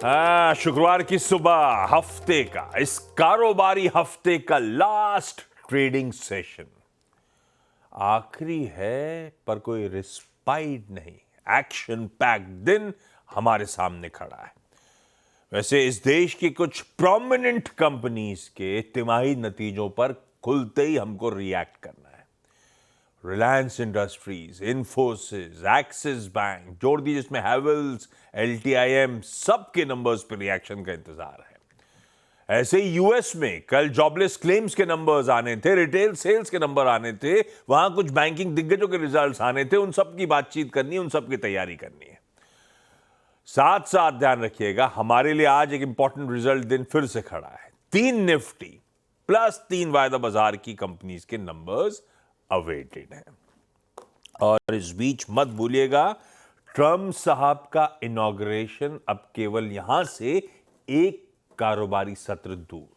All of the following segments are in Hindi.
शुक्रवार की सुबह हफ्ते का इस कारोबारी हफ्ते का लास्ट ट्रेडिंग सेशन आखिरी है, पर कोई रिस्पाइट नहीं। एक्शन पैक दिन हमारे सामने खड़ा है। वैसे इस देश की कुछ प्रोमिनेंट कंपनीज के तिमाही नतीजों पर खुलते ही हमको रिएक्ट करना है। Reliance industries, Infosys, axis bank जोड़ दी, जिसमें हैवेल्स, LTIM, सबके नंबर्स पर रिएक्शन का इंतजार है। ऐसे ही यूएस में कल जॉबलेस क्लेम्स के नंबर्स आने थे, रिटेल सेल्स के नंबर आने थे, वहां कुछ बैंकिंग दिग्गजों के रिजल्ट्स आने थे। उन सब की बातचीत करनी है, उन सब की तैयारी करनी है। साथ साथ ध्यान रखिएगा, हमारे लिए आज एक इंपॉर्टेंट रिजल्ट दिन फिर से खड़ा है। 3 निफ्टी प्लस 3 वायदा बाजार की कंपनीज के नंबर्स अवेटेड हैं। और इस बीच मत भूलिएगा, ट्रम्प साहब का इनॉग्रेशन अब केवल यहां से एक कारोबारी सत्र दूर,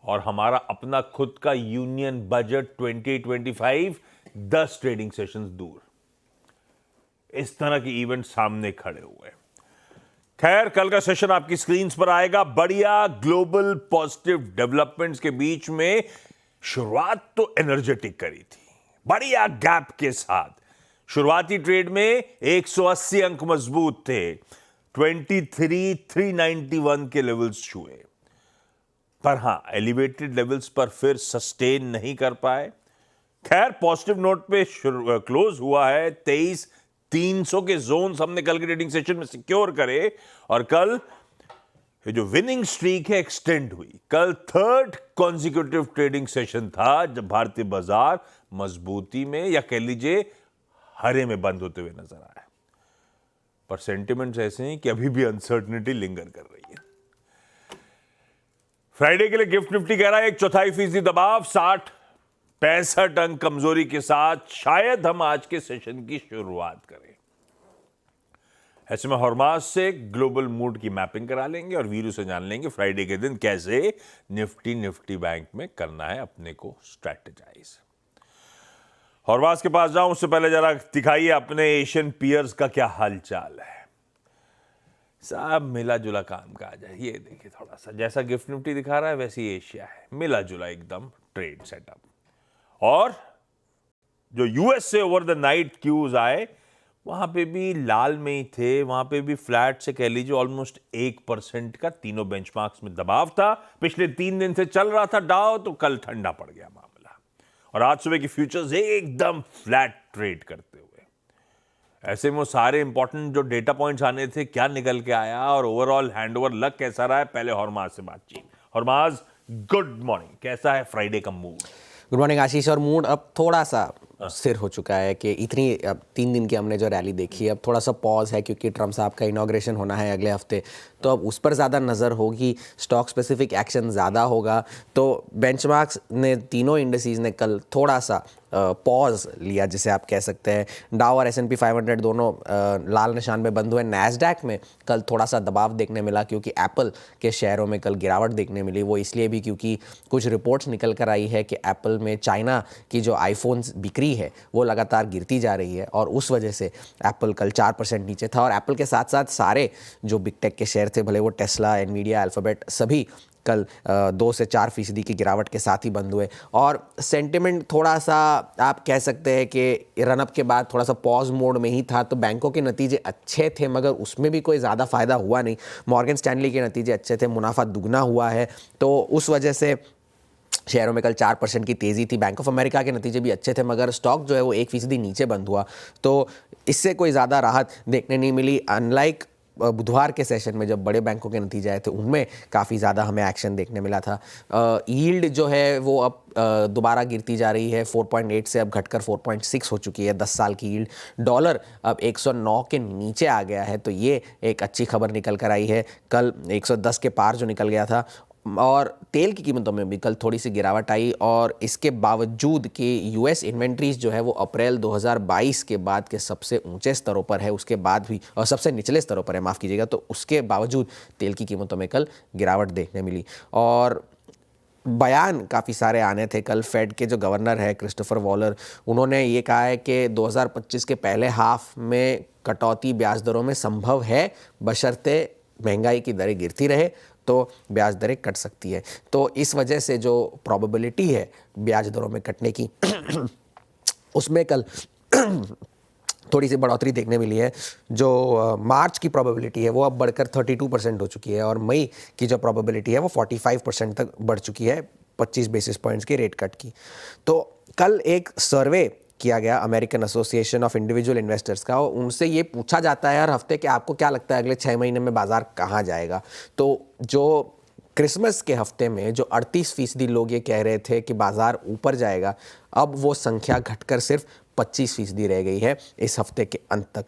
और हमारा अपना खुद का यूनियन बजट 2025 10 ट्रेडिंग सेशंस दूर। इस तरह के इवेंट सामने खड़े हुए। खैर, कल का सेशन आपकी स्क्रीन पर आएगा। बढ़िया ग्लोबल पॉजिटिव डेवलपमेंट्स के बीच में शुरुआत तो एनर्जेटिक करी थी, बढ़िया गैप के साथ। शुरुआती ट्रेड में 180 अंक मजबूत थे, 23,391 के लेवल्स छुए, पर हां एलिवेटेड लेवल्स पर फिर सस्टेन नहीं कर पाए। खैर, पॉजिटिव नोट पे क्लोज हुआ है। 23,300 के जोन हमने कल के ट्रेडिंग सेशन में सिक्योर करे, और कल ये जो विनिंग स्ट्रीक है एक्सटेंड हुई। कल थर्ड कॉन्जिक्यूटिव ट्रेडिंग सेशन था जब भारतीय बाजार मजबूती में, या कह लीजिए हरे में बंद होते हुए नजर आया। पर सेंटिमेंट्स ऐसे हैं कि अभी भी अनसर्टनिटी लिंगर कर रही है। फ्राइडे के लिए गिफ्ट निफ्टी कह रहा है 1/4% दबाव, 60-65 अंक कमजोरी के साथ शायद हम आज के सेशन की शुरुआत करें। ऐसे में हॉर्माज से ग्लोबल मूड की मैपिंग करा लेंगे और वीरू से जान लेंगे फ्राइडे के दिन कैसे निफ्टी बैंक में करना है अपने को स्ट्रैटेजाइज। हॉर्माज के पास जाऊं उससे पहले जरा दिखाइए अपने एशियन पियर्स का क्या हालचाल है। सब मिला जुला काम काज है। ये देखिए, थोड़ा सा जैसा गिफ्ट निफ्टी दिखा रहा है वैसे ही एशिया है, मिला जुला एकदम ट्रेड सेटअप। और जो यूएस से ओवर द नाइट क्यूज आए, वहां पे भी लाल में ही थे, वहां पे भी फ्लैट से कह लीजिए ऑलमोस्ट 1% का तीनों बेंचमार्क्स में दबाव था। पिछले 3 दिन से चल रहा था डाउ, तो कल ठंडा पड़ गया मामला, और आज सुबह की फ्यूचर्स एकदम फ्लैट ट्रेड करते हुए। ऐसे में वो सारे इंपॉर्टेंट जो डेटा पॉइंट्स आने थे, क्या निकल के आया और ओवरऑल हैंडओवर लग कैसा रहा है, पहले हॉर्माज से बातचीत। हॉर्माज, गुड मॉर्निंग, कैसा है फ्राइडे का मूड? गुड मॉर्निंग आशीष। और मूड अब थोड़ा सा स्थिर हो चुका है कि इतनी अब 3 दिन की हमने जो रैली देखी है, अब थोड़ा सा पॉज है क्योंकि ट्रम्प साहब का इनॉग्रेशन होना है अगले हफ्ते, तो अब उस पर ज़्यादा नज़र होगी, स्टॉक स्पेसिफिक एक्शन ज़्यादा होगा। तो बेंचमार्क्स ने, तीनों इंडस्ट्रीज ने कल थोड़ा सा पॉज लिया, जिसे आप कह सकते हैं। डाउ और S&P 500 दोनों लाल निशान में बंद हुए। नैस्डैक में कल थोड़ा सा दबाव देखने मिला क्योंकि एप्पल के शेयरों में कल गिरावट देखने मिली। वो इसलिए भी क्योंकि कुछ रिपोर्ट्स निकल कर आई है कि एप्पल में चाइना की जो आईफोन्स बिक्री है वो लगातार गिरती जा रही है, और उस वजह से एप्पल कल 4% नीचे था। और एप्पल के साथ साथ सारे जो बिग टेक के शेयर थे, भले वो टेस्ला, एनवीडिया, अल्फाबेट, सभी कल 2 से 4% की गिरावट के साथ ही बंद हुए। और सेंटिमेंट थोड़ा सा आप कह सकते हैं कि रनअप के बाद थोड़ा सा पॉज मोड में ही था। तो बैंकों के नतीजे अच्छे थे, मगर उसमें भी कोई ज़्यादा फ़ायदा हुआ नहीं। मॉर्गन स्टैनली के नतीजे अच्छे थे, मुनाफा दुगना हुआ है, तो उस वजह से शेयरों में कल 4% की तेज़ी थी। बैंक ऑफ अमेरिका के नतीजे भी अच्छे थे, मगर स्टॉक जो है वो 1% नीचे बंद हुआ, तो इससे कोई ज़्यादा राहत देखने नहीं मिली। अनलाइक बुधवार के सेशन में जब बड़े बैंकों के नतीजे आए थे, उनमें काफ़ी ज़्यादा हमें एक्शन देखने मिला था। यील्ड जो है वो अब दोबारा गिरती जा रही है, 4.8 से अब घटकर 4.6 हो चुकी है 10 साल की यील्ड। डॉलर अब 109 के नीचे आ गया है, तो ये एक अच्छी खबर निकल कर आई है। कल 110 के पार जो निकल गया था। और तेल की कीमतों में भी कल थोड़ी सी गिरावट आई, और इसके बावजूद कि यूएस इन्वेंट्रीज जो है वो अप्रैल 2022 के बाद के सबसे ऊंचे स्तरों पर है, उसके बाद भी, और सबसे निचले स्तरों पर है, माफ़ कीजिएगा, तो उसके बावजूद तेल की कीमतों में कल गिरावट देखने मिली। और बयान काफ़ी सारे आने थे कल। फेड के जो गवर्नर है क्रिस्टोफर वॉलर, उन्होंने ये कहा है कि 2025 के पहले हाफ में कटौती ब्याज दरों में संभव है, बशर्ते महंगाई की दरें गिरती रहे तो ब्याज दरें कट सकती है। तो इस वजह से जो प्रोबेबिलिटी है ब्याज दरों में कटने की उसमें कल थोड़ी सी बढ़ोतरी देखने मिली है। जो मार्च की प्रोबेबिलिटी है वो अब बढ़कर 32% हो चुकी है और मई की जो प्रोबेबिलिटी है वो 45% तक बढ़ चुकी है 25 बेसिस पॉइंट्स के रेट कट की। तो कल एक सर्वे किया गया American association of individual investors का, और उनसे ये पूछा जाता है हर हफ्ते कि आपको क्या लगता है अगले 6 महीने में बाजार कहाँ जाएगा। तो जो क्रिसमस के हफ्ते में जो 38% लोग ये कह रहे थे कि बाजार ऊपर जाएगा, अब वो संख्या घटकर सिर्फ 25% रह गई है इस हफ्ते के अंत तक।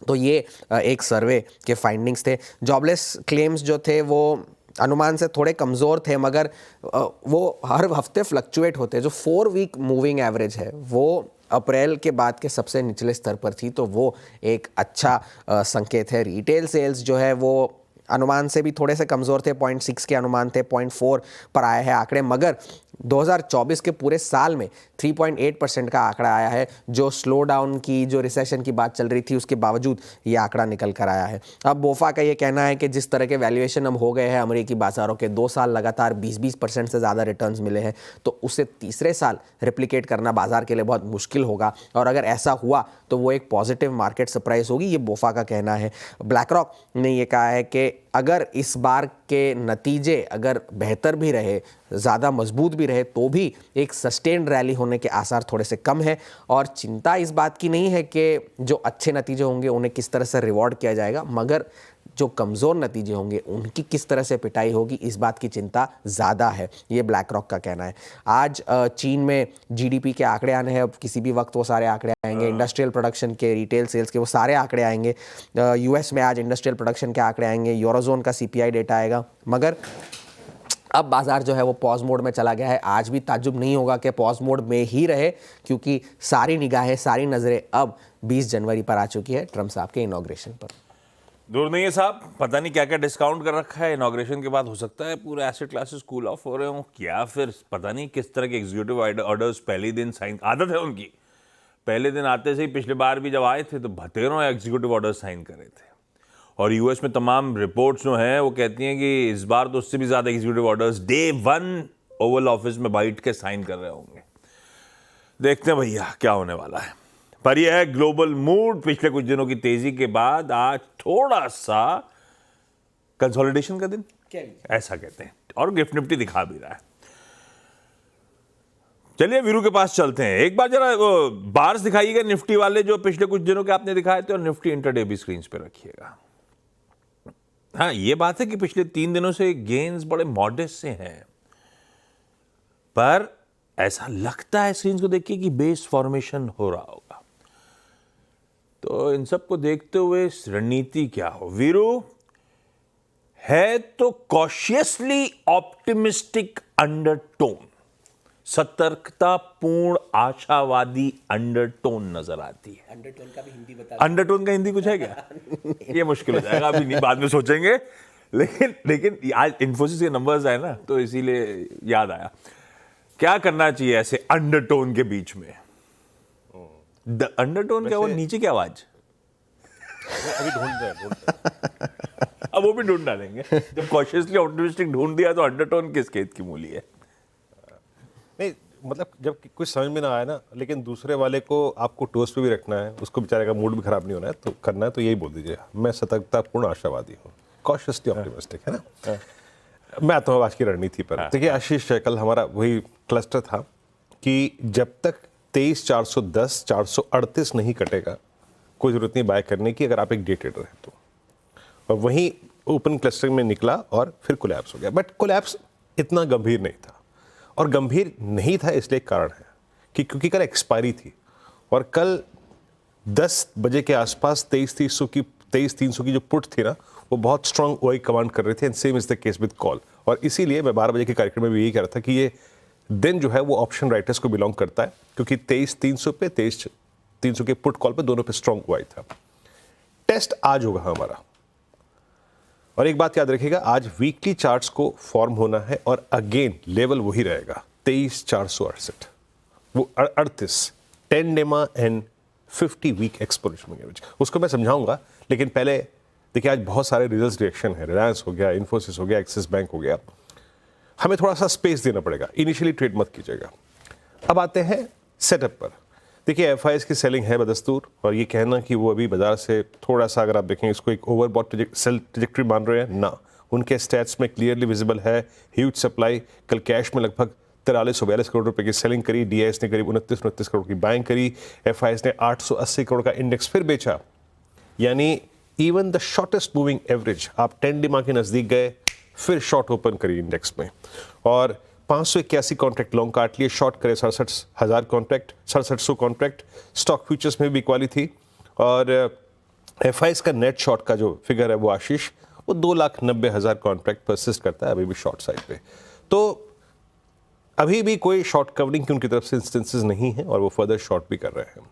तो ये एक सर्वे के फाइंडिंग्स थे। जॉबलेस क्लेम्स जो थे वो अनुमान से थोड़े कमज़ोर थे, मगर वो हर हफ्ते फ्लक्चुएट होते हैं। जो 4 वीक मूविंग एवरेज है वो अप्रैल के बाद के सबसे निचले स्तर पर थी, तो वो एक अच्छा संकेत है। रिटेल सेल्स जो है वो अनुमान से भी थोड़े से कमज़ोर थे, 0.6 के अनुमान थे, 0.4 पर आए हैं आंकड़े, मगर 2024 के पूरे साल में 3.8% का आंकड़ा आया है। जो स्लो डाउन की, जो रिसेशन की बात चल रही थी उसके बावजूद ये आंकड़ा निकल कर आया है। अब बोफा का ये कहना है कि जिस तरह के वैल्यूएशन अब हो गए हैं अमेरिकी बाजारों के, 2 साल लगातार 20% से ज़्यादा रिटर्न्स मिले हैं, तो उसे तीसरे साल रिप्लिकेट करना बाजार के लिए बहुत मुश्किल होगा, और अगर ऐसा हुआ तो वो एक पॉजिटिव मार्केट सरप्राइज होगी, ये बोफा का कहना है। ब्लैक रॉक ने ये कहा है कि अगर इस बार के नतीजे अगर बेहतर भी रहे, ज़्यादा मजबूत भी रहे, तो भी एक सस्टेन्ड रैली होने के आसार थोड़े से कम है। और चिंता इस बात की नहीं है कि जो अच्छे नतीजे होंगे उन्हें किस तरह से रिवॉर्ड किया जाएगा, मगर जो कमज़ोर नतीजे होंगे उनकी किस तरह से पिटाई होगी, इस बात की चिंता ज़्यादा है, ये ब्लैक रॉक का कहना है। आज चीन में जीडीपी के आंकड़े आने हैं, अब किसी भी वक्त वो सारे आंकड़े आएंगे, इंडस्ट्रियल प्रोडक्शन के, रिटेल सेल्स के, वो सारे आंकड़े आएंगे। यूएस में आज इंडस्ट्रियल प्रोडक्शन के आंकड़े आएंगे, यूरोजोन का सीपीआई डेटा आएगा, मगर अब बाजार जो है वो पॉज मोड में चला गया है। आज भी ताज्जुब नहीं होगा कि पॉज मोड में ही रहे, क्योंकि सारी निगाहें, सारी नज़रें अब 20 जनवरी पर आ चुकी है, ट्रम्प साहब के इनॉग्रेशन पर। दूर नहीं है साहब, पता नहीं क्या क्या डिस्काउंट कर रखा है। इनॉग्रेशन के बाद हो सकता है पूरे एसेट क्लासेस कूल ऑफ हो रहे हो, क्या फिर पता नहीं किस तरह के एग्जीक्यूटिव ऑर्डर्स पहले दिन साइन, आदत है उनकी, पहले दिन आते से ही, पिछले बार भी जब आए थे तो बतेरों एग्जीक्यूटिव ऑर्डर्स साइन करे थे। और यूएस में तमाम रिपोर्ट्स जो हैं वो कहती हैं कि इस बार तो उससे भी ज़्यादा executive orders day 1 Oval office में बैठ के साइन कर रहे होंगे। देखते हैं भैया क्या होने वाला है। पर यह है ग्लोबल मूड। पिछले कुछ दिनों की तेजी के बाद आज थोड़ा सा कंसोलिडेशन का दिन ऐसा कहते हैं, और गिफ्ट निफ्टी दिखा भी रहा है। चलिए वीरू के पास चलते हैं। एक बार जरा बार्स दिखाइएगा निफ्टी वाले जो पिछले कुछ दिनों के आपने दिखाए थे, और निफ्टी इंटरडे भी स्क्रीन पे रखिएगा। हाँ, ये बात है कि पिछले 3 दिनों से गेन्स बड़े मॉडेस्ट से हैं, पर ऐसा लगता है स्क्रीन को देख के कि बेस फॉर्मेशन हो रहा होगा। तो इन सब को देखते हुए रणनीति क्या हो वीरू? है तो कॉशियसली ऑप्टिमिस्टिक अंडरटोन, सतर्कतापूर्ण आशावादी अंडरटोन नजर आती है। अंडरटोन का भी हिंदी बता। अंडरटोन का हिंदी कुछ है क्या? ये मुश्किल हो जाएगा, अभी नहीं, बाद में सोचेंगे। लेकिन आज इन्फोसिस के नंबर्स आए ना, तो इसीलिए याद आया। क्या करना चाहिए ऐसे अंडरटोन के बीच में? अंडरटोन क्या, वो नीचे की आवाज अभी ढूंढ रहे अब वो भी ढूंढ डालेंगे। जब कॉशियसली ऑप्टिमिस्टिक ढूंढ दिया तो अंडरटोन किस खेत की मूली है? नहीं, मतलब जब कुछ समझ में ना आए ना, लेकिन दूसरे वाले को आपको टोस्ट पे भी रखना है, उसको बेचारे का मूड भी खराब नहीं होना है, तो करना है तो यही बोल दीजिए, मैं सतर्कतापूर्ण आशावादी हूँ, कॉशियसली ऑप्टिमिस्टिक, है ना। मैं आता हूँ आज की रणनीति पर। देखिए आशीष, कल हमारा वही क्लस्टर था कि जब तक 23,410 438 नहीं कटेगा कोई ज़रूरत नहीं बाय करने की, अगर आप एक डे ट्रेडर हैं तो। और वहीं ओपन क्लस्टरिंग में निकला और फिर कोलैप्स हो गया, बट कोलैप्स इतना गंभीर नहीं था। और गंभीर नहीं था इसलिए एक कारण है कि क्योंकि कल एक्सपायरी थी, और कल 10 बजे के आसपास 23,300 की जो पुट थी ना, वो बहुत स्ट्रांग ओआई कमांड कर रहे थे, and same is the case with call. और इसीलिए मैं 12 बजे के कार्यक्रम में भी यही कह रहा था कि ये दिन जो है वो ऑप्शन राइटर्स को बिलोंग करता है, क्योंकि 23,300 पे 23,300 के पुट कॉल पे दोनों पे स्ट्रांग ओआई था। टेस्ट आज होगा हमारा, और एक बात याद रखिएगा, आज वीकली चार्ट्स को फॉर्म होना है, और अगेन लेवल वही रहेगा 23,468, वो 38 10 डेमा एंड 50 वीक एक्सपोनेंशियल, उसको मैं समझाऊंगा। लेकिन पहले देखिए आज बहुत सारे रिजल्ट रिएक्शन है, रिलायंस हो गया, इन्फोसिस हो गया, एक्सिस बैंक हो गया, हमें थोड़ा सा स्पेस देना पड़ेगा, इनिशियली ट्रेड मत कीजिएगा। अब आते हैं सेटअप पर। देखिए एफआईएस की सेलिंग है बदस्तूर, और ये कहना कि वो अभी बाजार से थोड़ा सा, अगर आप देखें इसको एक ओवरबॉट सेल ट्रजेक्टरी मान रहे हैं ना, उनके स्टैट्स में क्लियरली विजिबल है ह्यूज सप्लाई। कल कैश में लगभग 4342 करोड़ रुपए की सेलिंग करी, डीआईएस ने करीब 29 करोड़ की बाइंग करी, एफआईएस ने 880 करोड़ का इंडेक्स फिर बेचा। यानी even the shortest moving average, आप 10 डिमा के नजदीक गए, फिर शॉर्ट ओपन करी इंडेक्स में, और 581 कॉन्ट्रैक्ट लॉन्ग काट लिए, शॉर्ट करे 67,000 कॉन्ट्रैक्ट, 6700 कॉन्ट्रैक्ट। स्टॉक फ्यूचर्स में भी इक्वाली थी, और एफआईएस का नेट शॉर्ट का जो फिगर है वो आशीष, वो 2,90,000 कॉन्ट्रैक्ट परसिस्ट करता है अभी भी शॉर्ट साइड पे। तो अभी भी कोई शॉर्ट कवरिंग की उनकी तरफ से इंस्टेंसेस नहीं है, और वो फर्दर शॉर्ट भी कर रहे हैं।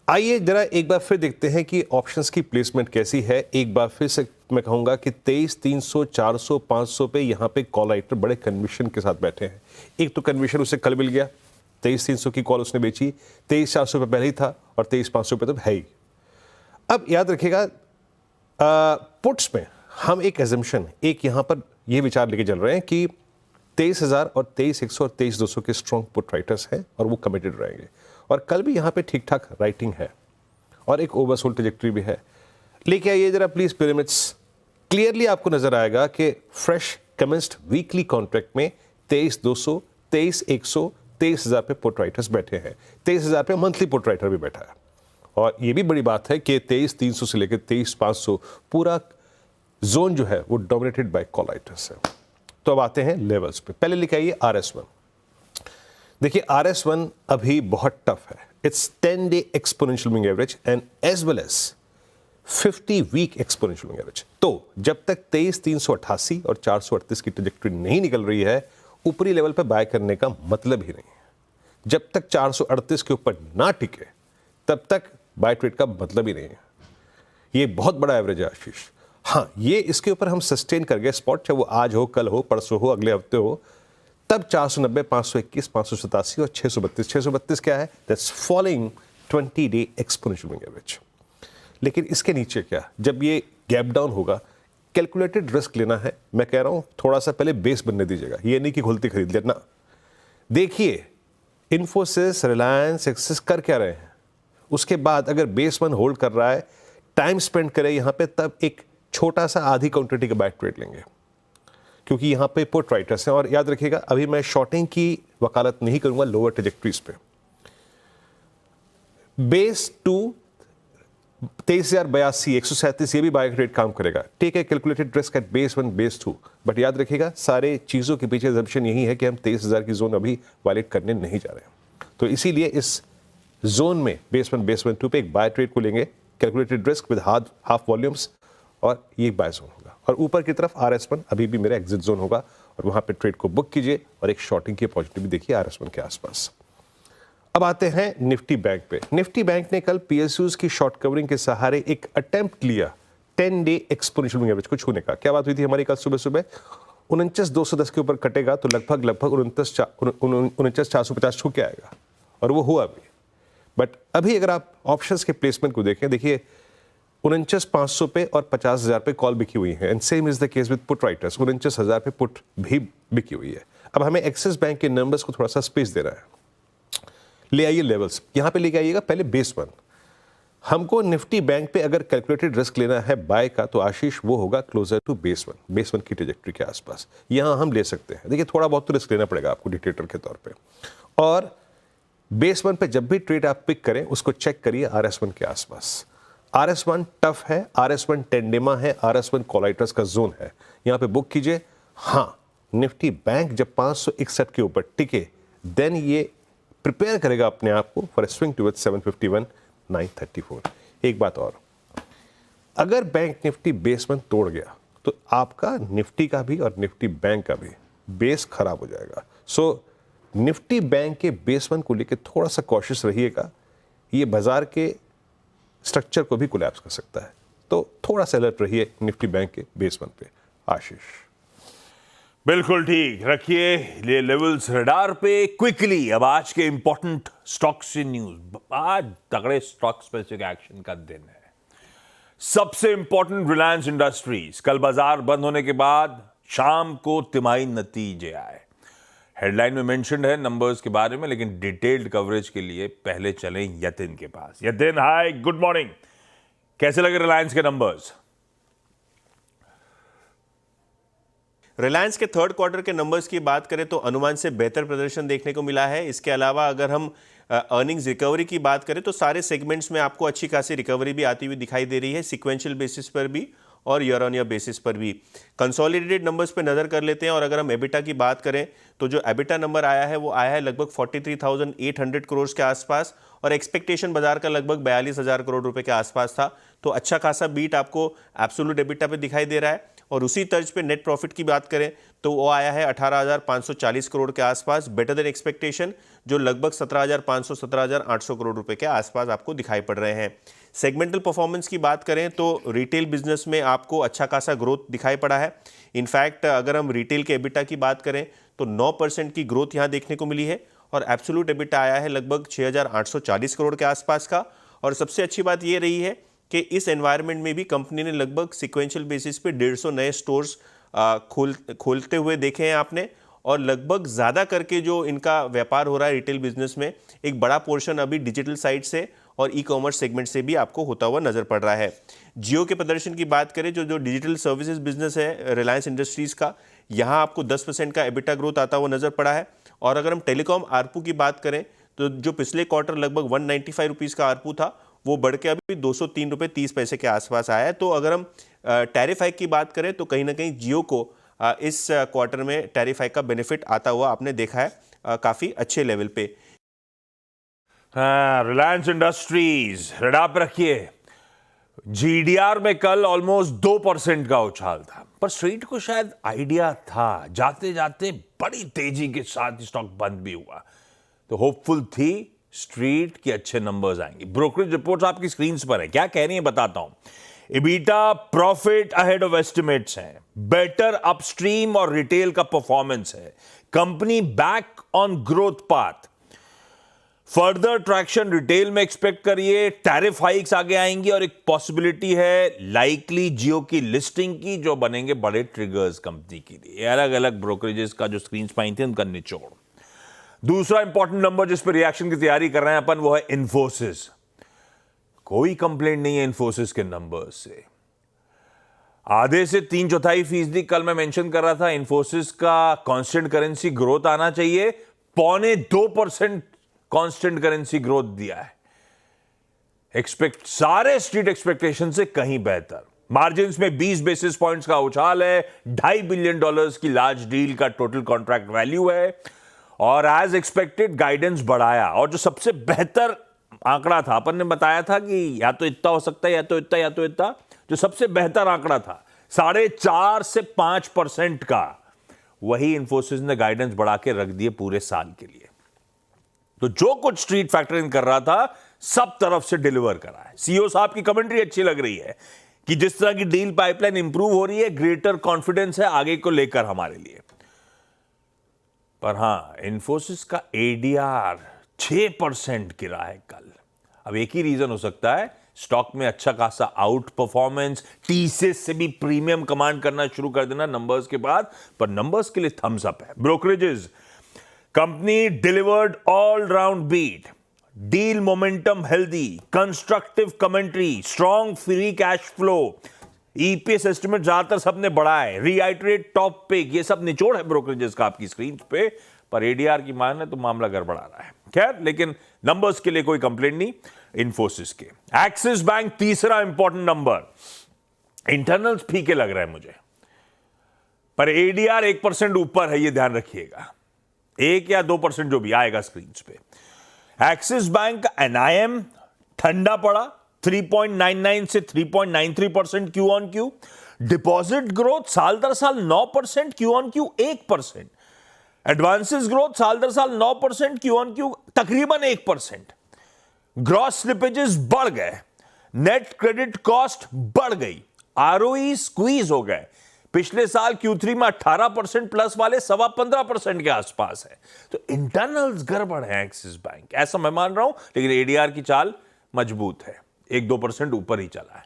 आइए जरा एक बार फिर देखते हैं कि ऑप्शंस की प्लेसमेंट कैसी है। एक बार फिर से मैं कहूंगा कि 23,300, 400, 500 पे यहाँ पे कॉल राइटर बड़े कन्विक्शन के साथ बैठे हैं। एक तो कन्विक्शन उसे कल मिल गया, 23,300 की कॉल उसने बेची, 23,400 पे पहले ही था, और 23,500 पे तो है ही। अब याद रखिएगा पुट्स में हम एक एजम्पशन, एक यहाँ पर ये विचार लेके चल रहे हैं कि 23,000 और 23,100 और 23,200 के स्ट्रॉन्ग पुट राइटर्स हैं, और वो कमिटेड रहेंगे, और कल भी यहाँ पे ठीक ठाक राइटिंग है, और एक ओवरसोल्ड ट्रजेक्टरी भी है। लेके आइए जरा प्लीज पिरामिड्स, क्लियरली आपको नजर आएगा कि फ्रेश कमेंस्ड वीकली कॉन्ट्रैक्ट में 23,200, 23,100, 23,000 पे पुट राइटर्स बैठे हैं, 23,000 पे मंथली पुट राइटर भी बैठा है। और ये भी बड़ी बात है कि 23,300 से लेकर 23,500 पूरा जोन जो है वो डोमिनेटेड बाय कॉल राइटर्स है। तो अब आते हैं लेवल्स पे। पहले लिखा आइए RS1। देखिए RS1 अभी बहुत टफ है। It's 10-day exponential moving average and as well as 50 week exponential moving average. तो जब तक 23,388 और 438 की ट्रजेक्टरी नहीं निकल रही है, ऊपरी लेवल पर बाय करने का मतलब ही नहीं है। जब तक 438 के ऊपर ना टिके तब तक बाय ट्रेड का मतलब ही नहीं है। ये बहुत बड़ा एवरेज है आशीष। हाँ, ये इसके ऊपर हम सस्टेन कर गए स्पॉट, चाहे वो आज हो, कल हो, परसों हो, अगले हफ्ते हो, तब 490, 521, 587 और 632। 632 क्या है? That's following 20-day exponential moving average. लेकिन इसके नीचे क्या, जब ये गैप डाउन होगा, कैलकुलेटेड रिस्क लेना है। मैं कह रहा हूं थोड़ा सा पहले बेस बनने दीजिएगा, ये नहीं कि घुलती खरीद लेना। देखिए इन्फोसिस, रिलायंस, एक्सिस कर क्या रहे हैं, उसके बाद अगर बेस वन होल्ड कर रहा है, टाइम स्पेंड करे यहां पे, तब एक छोटा सा आधी क्वांटिटी का बाय ट्रेड लेंगे, क्योंकि यहां पे पुट राइटर्स हैं। और याद रखिएगा अभी मैं शॉर्टिंग की वकालत नहीं करूंगा लोअर ट्रजेक्टरीज पे। बेस टू 23,082, 137 ये भी बाय ट्रेड काम करेगा। Take a calculated risk at base one, base two. But याद रखिएगा सारे चीजों के पीछे असम्पशन यही है कि हम 23,000 की जोन अभी वायलेट करने नहीं जा रहे हैं। तो इसीलिए इस जोन में बेस वन टू पे एक बाय ट्रेड को लेंगे, calculated risk with half volumes, और ये बाय जोन होगा। और ऊपर की तरफ RS1 अभी भी मेरा एग्जिट जोन होगा, और वहां पे ट्रेड को बुक कीजिए और एक शॉर्टिंग की अपॉर्चुनिटी भी देखिए RS1 के आसपास। अब आते हैं निफ्टी बैंक पे। निफ्टी बैंक ने कल PSUs की शॉर्ट कवरिंग के सहारे एक अटेम्प्ट लिया 10-day एक्सपोनेंशियल मूविंग एवरेज को छूने का। क्या बात हुई थी हमारी कल सुबह सुबह? 49,210 के ऊपर कटेगा तो लगभग 49,450 छू के आएगा, और वो हुआ भी। बट अभी अगर आप ऑप्शंस के प्लेसमेंट को देखें, देखिए 49,500 पे और 50,000 पे कॉल बिकी हुई है, and same is the case with put writers. 49,000 पे पुट भी बिकी हुई है। अब हमें एक्सिस बैंक के नंबर्स को थोड़ा सा स्पेस दे रहा है। ले आइए लेवल्स, यहां पे लेके आइएगा पहले बेस वन। हमको निफ्टी बैंक पे अगर कैलकुलेटेड रिस्क लेना है बाय का, तो आशीष वो होगा क्लोजर टू बेस वन की ट्रजेक्टरी के आसपास। यहां हम ले सकते हैं। देखिए थोड़ा बहुत तो रिस्क लेना पड़ेगा आपको डिटेक्टर के तौर पे, और बेस वन पे जब भी ट्रेड आप पिक करें उसको चेक करिए RS1 के आसपास। RS1 टफ है, RS1 टेंडेमा है, RS1 कॉलाइटर्स का जोन है, यहां पे बुक कीजिए। हाँ, निफ्टी बैंक जब 561 के ऊपर टिके, देन ये प्रिपेयर करेगा अपने आप को फॉर स्विंग टुवर्ड्स 751, 934। एक बात और, अगर बैंक निफ्टी बेस वन तोड़ गया तो आपका निफ्टी का भी और निफ्टी बैंक का भी बेस खराब हो जाएगा। सो निफ्टी बैंक के बेस वन को लेकर थोड़ा सा कॉशियस रहिएगा, ये बाजार के स्ट्रक्चर को भी कोलैप्स कर सकता है। तो थोड़ा सा अलर्ट रहिए निफ्टी बैंक के बेस वन पे। आशीष बिल्कुल ठीक, रखिए ये लेवल्स रडार पे क्विकली। अब आज के इंपॉर्टेंट स्टॉक्स न्यूज, आज तगड़े स्टॉक स्पेसिफिक एक्शन का दिन है। सबसे इंपॉर्टेंट रिलायंस इंडस्ट्रीज, कल बाजार बंद होने के बाद शाम को तिमाही नतीजे आए। हेडलाइन में मेंशन है नंबर्स के बारे में, लेकिन डिटेल्ड कवरेज के लिए पहले चलें यतिन के पास। यतिन, हाय, गुड मॉर्निंग। कैसे लगे रिलायंस के नंबर्स? रिलायंस के थर्ड क्वार्टर के नंबर्स की बात करें तो अनुमान से बेहतर प्रदर्शन देखने को मिला है। इसके अलावा अगर हम अर्निंग्स रिकवरी की बात करें तो सारे सेगमेंट्स में आपको अच्छी खासी रिकवरी भी आती हुई दिखाई दे रही है, सिक्वेंशियल बेसिस पर भी और ईयर ऑन ईयर बेसिस पर भी। कंसोलिडेटेड नंबर्स पे नज़र कर लेते हैं और अगर हम एबिटा की बात करें तो जो एबिटा नंबर आया है वो आया है लगभग 43,800 करोड़ के आसपास और एक्सपेक्टेशन बाजार का लगभग 42,000 करोड़ रुपए के आसपास था। तो अच्छा खासा बीट आपको एब्सोल्यूट एबिटा पे दिखाई दे रहा है। और उसी तर्ज पे नेट प्रॉफिट की बात करें तो वो आया है 18,540 करोड़ के आसपास, बेटर देन एक्सपेक्टेशन, जो लगभग 17,500 17,800 करोड़ रुपए के आसपास आपको दिखाई पड़ रहे हैं। सेगमेंटल परफॉर्मेंस की बात करें तो रिटेल बिजनेस में आपको अच्छा खासा ग्रोथ दिखाई पड़ा है। इनफैक्ट अगर हम रिटेल के एबिटा की बात करें तो 9% की ग्रोथ यहाँ देखने को मिली है और एब्सोल्यूट एबिटा आया है लगभग 6,840 करोड़ के आसपास का। और सबसे अच्छी बात ये रही है कि इस एनवायरनमेंट में भी कंपनी ने लगभग सिक्वेंशियल बेसिस पे 150 नए स्टोर्स खोलते हुए देखे हैं आपने। और लगभग ज़्यादा करके जो इनका व्यापार हो रहा है रिटेल बिजनेस में, एक बड़ा पोर्शन अभी डिजिटल साइट से और ई कॉमर्स सेगमेंट से भी आपको होता हुआ नजर पड़ रहा है। जियो के प्रदर्शन की बात करें, जो डिजिटल सर्विसेज बिजनेस है रिलायंस इंडस्ट्रीज का, यहाँ आपको 10% का एबिटा ग्रोथ आता हुआ नजर पड़ा है। और अगर हम टेलीकॉम आरपू की बात करें तो जो पिछले क्वार्टर लगभग 195 रुपीज़ का आरपू था वो बढ़ के अभी 203 रुपये 30 पैसे के आसपास आया है। तो अगर हम टैरिफ हाइक की बात करें तो कहीं ना कहीं जियो को इस क्वार्टर में टैरिफ हाइक का बेनिफिट आता हुआ आपने देखा है काफ़ी अच्छे लेवल पे। रिलायंस इंडस्ट्रीज रडार पे रखिए। जीडीआर में कल ऑलमोस्ट 2% का उछाल था, पर स्ट्रीट को शायद आइडिया था, जाते जाते बड़ी तेजी के साथ स्टॉक बंद भी हुआ, तो होपफुल थी स्ट्रीट के अच्छे नंबर्स आएंगे। ब्रोकरेज रिपोर्ट्स आपकी स्क्रीन पर है, क्या कह रही है बताता हूं। EBITDA profit ahead of estimates है, बेटर अपस्ट्रीम और रिटेल का परफॉर्मेंस है, company back on growth path, further traction retail में एक्सपेक्ट करिए, टैरिफ हाइक्स आगे आएंगी और एक पॉसिबिलिटी है लाइकली जियो की लिस्टिंग की, जो बनेंगे बड़े ट्रिगर्स कंपनी के लिए। अलग अलग ब्रोकरेजेस का जो स्क्रीन पर आई थी उनका निचोड़। दूसरा इंपॉर्टेंट नंबर जिस पर रिएक्शन की तैयारी कर रहे हैं अपन वो है इन्फोसिस। कोई कंप्लेंट नहीं है इन्फोसिस के नंबर्स से, आधे से 3/4% कल मैं मेंशन कर रहा था इन्फोसिस का कांस्टेंट करेंसी ग्रोथ आना चाहिए, 1.25% कांस्टेंट करेंसी ग्रोथ दिया है। सारे स्ट्रीट एक्सपेक्टेशन से कहीं बेहतर। मार्जिन्स में 20 बेसिस पॉइंट्स का उछाल है, $2.5 बिलियन की लार्ज डील का टोटल कॉन्ट्रैक्ट वैल्यू है और एज एक्सपेक्टेड गाइडेंस बढ़ाया। और जो सबसे बेहतर आंकड़ा था, अपन ने बताया था कि या तो इतना हो सकता है या तो इतना या तो इतना, जो सबसे बेहतर आंकड़ा था 4.5 से 5% का, वही इन्फोसिस ने गाइडेंस बढ़ा के रख दिए पूरे साल के लिए। तो जो कुछ स्ट्रीट फैक्टरिंग कर रहा था सब तरफ से डिलीवर करा है। सीईओ साहब की कमेंट्री अच्छी लग रही है कि जिस तरह की डील पाइपलाइन इंप्रूव हो रही है, ग्रेटर कॉन्फिडेंस है आगे को लेकर हमारे लिए। पर हां, इन्फोसिस का एडीआर 6% गिरा है कल। अब एक ही रीजन हो सकता है, स्टॉक में अच्छा खासा आउट परफॉर्मेंस, टीसीएस से भी प्रीमियम कमांड करना शुरू कर देना नंबर्स के बाद, पर नंबर्स के लिए थम्स अप है। Brokerages, company delivered all round beat, deal momentum healthy, constructive commentary, strong free cash flow, EPS estimate ज्यादातर सबने बढ़ाए, रीआइटरेट टॉप पिक, ये सब निचोड़ है ब्रोकरेजेस का आपकी स्क्रीन पे, पर एडीआर की माने तो मामला गड़बड़ा रहा है। खैर, लेकिन नंबर्स के लिए कोई कंप्लेंट नहीं इन्फोसिस के। एक्सिस बैंक तीसरा इंपॉर्टेंट नंबर, इंटरनल्स फीके लग रहा है मुझे, पर एडीआर 1% ऊपर है, ये ध्यान रखिएगा, 1 या 2% जो भी आएगा स्क्रीन पे। एक्सिस बैंक का एनआईएम ठंडा पड़ा, 3.99 से 3.93% Q on Q. Deposit growth साल दर साल 9%, Q on Q 1%। Advances growth साल दर साल 9%, क्यू ऑन क्यू तकरीबन 1%। ग्रॉस स्लिपेजेस बढ़ गए, नेट क्रेडिट कॉस्ट बढ़ गई, आरओई स्क्वीज हो गए। पिछले साल Q3 में 18% प्लस वाले 15% के आसपास है। तो इंटरनल्स गड़बड़ है एक्सिस बैंक, ऐसा मैं मान रहा हूं, लेकिन एडीआर की चाल मजबूत है, 1-2% ऊपर ही चला है।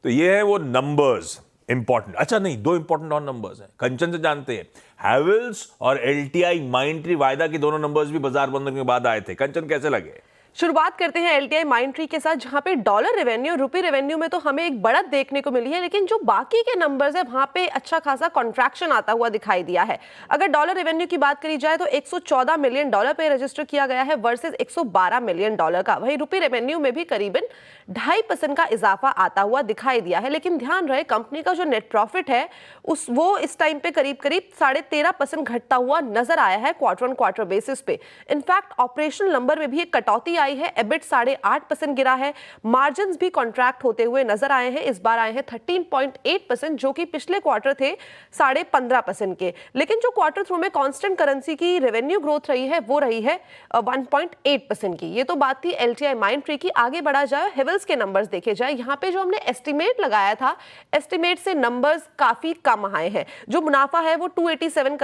तो ये है वो नंबर्स इंपॉर्टेंट। अच्छा नहीं, दो इंपॉर्टेंट और नंबर्स हैं, कंचन से जानते हैं। हैवेल्स और एलटीआई माइंडट्री वायदा के दोनों नंबर्स भी बाजार बंद होने के बाद आए थे। कंचन कैसे लगे? शुरुआत करते हैं एलटीआई माइंडट्री के साथ, जहां पे डॉलर रेवेन्यू, रुपी रेवेन्यू में तो हमें एक बढ़त देखने को मिली है, लेकिन जो बाकी के नंबर्स है वहां पे अच्छा खासा कॉन्ट्रैक्शन आता हुआ दिखाई दिया है। अगर डॉलर रेवेन्यू की बात करी जाए तो 114 मिलियन डॉलर पे रजिस्टर किया गया है वर्सेस 112 मिलियन डॉलर का। वहीं रुपी रेवेन्यू में भी करीबन 2.5% का इजाफा आता हुआ दिखाई दिया है। लेकिन ध्यान रहे, कंपनी का जो नेट प्रॉफिट है वो इस टाइम पे करीब 13.5% घटता हुआ नजर आया है क्वार्टर ऑन क्वार्टर बेसिस पे। इनफैक्ट ऑपरेशनल नंबर में भी एक कटौती आई है, एबिट 8.5% गिरा है। मार्जिन भी कॉन्ट्रैक्ट होते हुए नजर आए हैं, इस बार आए हैं 13.8%, जो कि पिछले क्वार्टर थे 15.5% के। लेकिन जो क्वार्टर थ्रू में कांस्टेंट करेंसी की रेवेन्यू ग्रोथ रही है वो रही है 1.8% की। ये तो बात थी एलटीआई माइंडट्री की। आगे बढ़ा जाए, हेवल्स के नंबर्स देखे जाए, यहाँ पे जो हमने एस्टिमेट लगाया था, एस्टिमेट से नंबर्स काफी कम आए हैं। जो मुनाफा है वो 287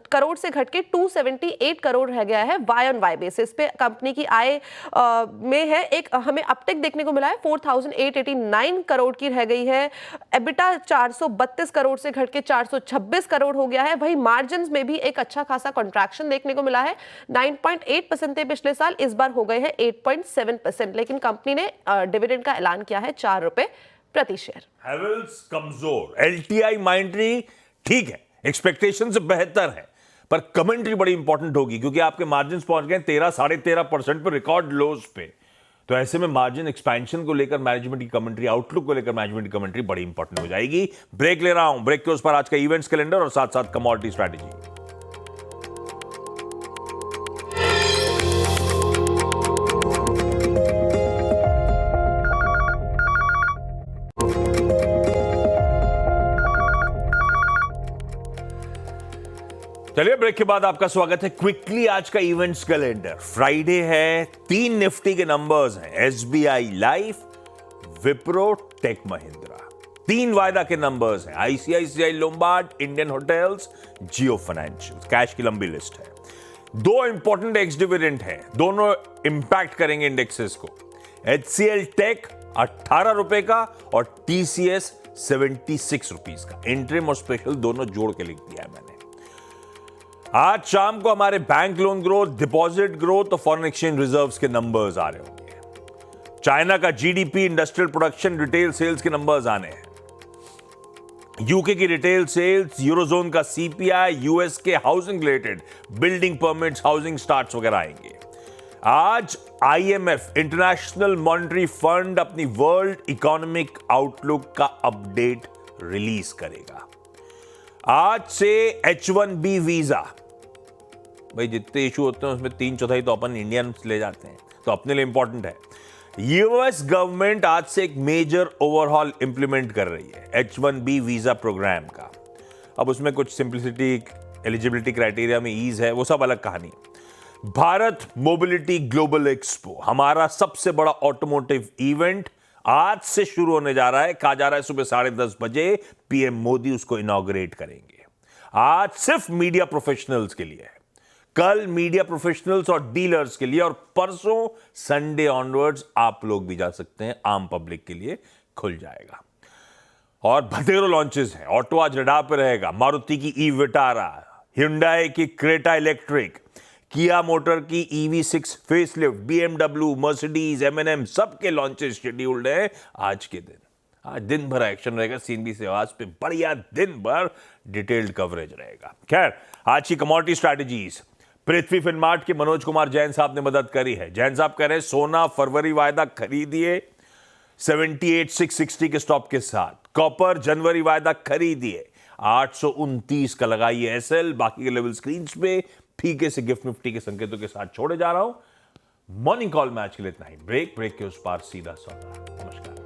करोड़ से घट के 278 करोड़ रह गया है वाई ऑन वाई बेसिस पे। कंपनी की आय में है एक हमें अपटिक देखने को मिला है, 4,889 करोड़ की रह गई है। एबिटा 432 करोड़ से घट के 426 करोड़ हो गया है। वहीं मार्जिन में भी एक अच्छा खासा कॉन्ट्रैक्शन देखने को मिला है, 9.8% थे पिछले साल, इस बार हो गए हैं 8.7%। लेकिन कंपनी ने डिविडेंड का ऐलान किया है 4 रुपए प्रति शेयर। हैवेल्स कमजोर, एलटीआई माइंडट्री ठीक है, एक्सपेक्टेशन से बेहतर है, पर कमेंट्री बड़ी इंपॉर्टेंट होगी क्योंकि आपके मार्जिन पहुंच गए 13-13.5% पर, रिकॉर्ड लोज पे। तो ऐसे में मार्जिन एक्सपेंशन को लेकर मैनेजमेंट की कमेंट्री, आउटलुक को लेकर मैनेजमेंट की कमेंट्री बड़ी इंपॉर्टेंट हो जाएगी। ब्रेक ले रहा हूं, ब्रेक के उस पर आज का इवेंट्स कैलेंडर और साथ साथ कमोडिटी स्ट्रैटेजी। चलिए, ब्रेक के बाद आपका स्वागत है। क्विकली आज का इवेंट्स कैलेंडर। फ्राइडे है, 3 निफ्टी के नंबर्स हैं, SBI Life, Wipro, Tech Mahindra. 3 वायदा के नंबर्स हैं, ICICI Lombard, Indian Hotels, Jio Financial. Cash की लंबी लिस्ट है। 2 इंपॉर्टेंट एक्स डिविडेंड है, दोनों इंपैक्ट करेंगे इंडेक्सेस को। एचसीएल टेक 18 रुपए का और टीसीएस 76 रुपीज का। इंटरिम और स्पेशल दोनों जोड़ के लिख दिया है मैंने। आज शाम को हमारे bank loan growth, deposit growth और फॉरेन एक्सचेंज रिजर्व्स के नंबर्स आ रहे होंगे। चाइना का GDP, industrial production, retail sales के नंबर्स आने हैं। यूके की रिटेल सेल्स, यूरोजोन का सीपीआई, यूएस के housing related, building permits, housing starts वगैरह आएंगे। आज आईएमएफ, इंटरनेशनल मॉनेटरी फंड, अपनी वर्ल्ड इकोनॉमिक आउटलुक का अपडेट रिलीज करेगा। आज से H1B वीजा, भाई जितने इशू होते हैं उसमें 3/4 तो अपन इंडियंस ले जाते हैं, तो अपने लिए इंपॉर्टेंट है। यूएस गवर्नमेंट आज से एक मेजर ओवरहॉल इंप्लीमेंट कर रही है H1B वीजा प्रोग्राम का। अब उसमें कुछ सिंप्लिसिटी, एलिजिबिलिटी क्राइटेरिया में ईज है, वो सब अलग कहानी। भारत मोबिलिटी ग्लोबल एक्सपो, हमारा सबसे बड़ा ऑटोमोटिव इवेंट, आज से शुरू होने जा रहा है। कहा जा रहा है सुबह 10:30 बजे पीएम मोदी उसको इनॉग्रेट करेंगे। आज सिर्फ मीडिया प्रोफेशनल्स के लिए है, कल मीडिया प्रोफेशनल्स और डीलर्स के लिए, और परसों संडे ऑनवर्ड्स आप लोग भी जा सकते हैं, आम पब्लिक के लिए खुल जाएगा। और भतेरो लॉन्चेस हैं। ऑटो आज रडार पे रहेगा। मारुति की ई विटारा, hyundai की क्रेटा इलेक्ट्रिक, किया मोटर की EV6 facelift, BMW, Mercedes, M&M सबके लॉन्चेस शेड्यूल्ड हैं आज के दिन। आज दिन भर एक्शन रहेगा सीएनबी से आवाज पे, बढ़िया दिन भर डिटेल्ड कवरेज रहेगा। खैर, आज की कमोडिटी स्ट्रैटेजीज, पृथ्वी फिनमार्ट के मनोज कुमार जैन साहब ने मदद करी है। जैन साहब कह रहे हैं सोना फरवरी वायदा खरीदिए 78,660 के स्टॉप के साथ। कॉपर जनवरी वायदा खरीदिए 829 का लगाइए एसएल। बाकी के लेवल स्क्रीन पे फीके से गिफ्ट निफ्टी के संकेतों के साथ छोड़े जा रहा हूं। मॉर्निंग कॉल मैच के लिए इतना ही। ब्रेक के उस पार सीधा सौदा। नमस्कार।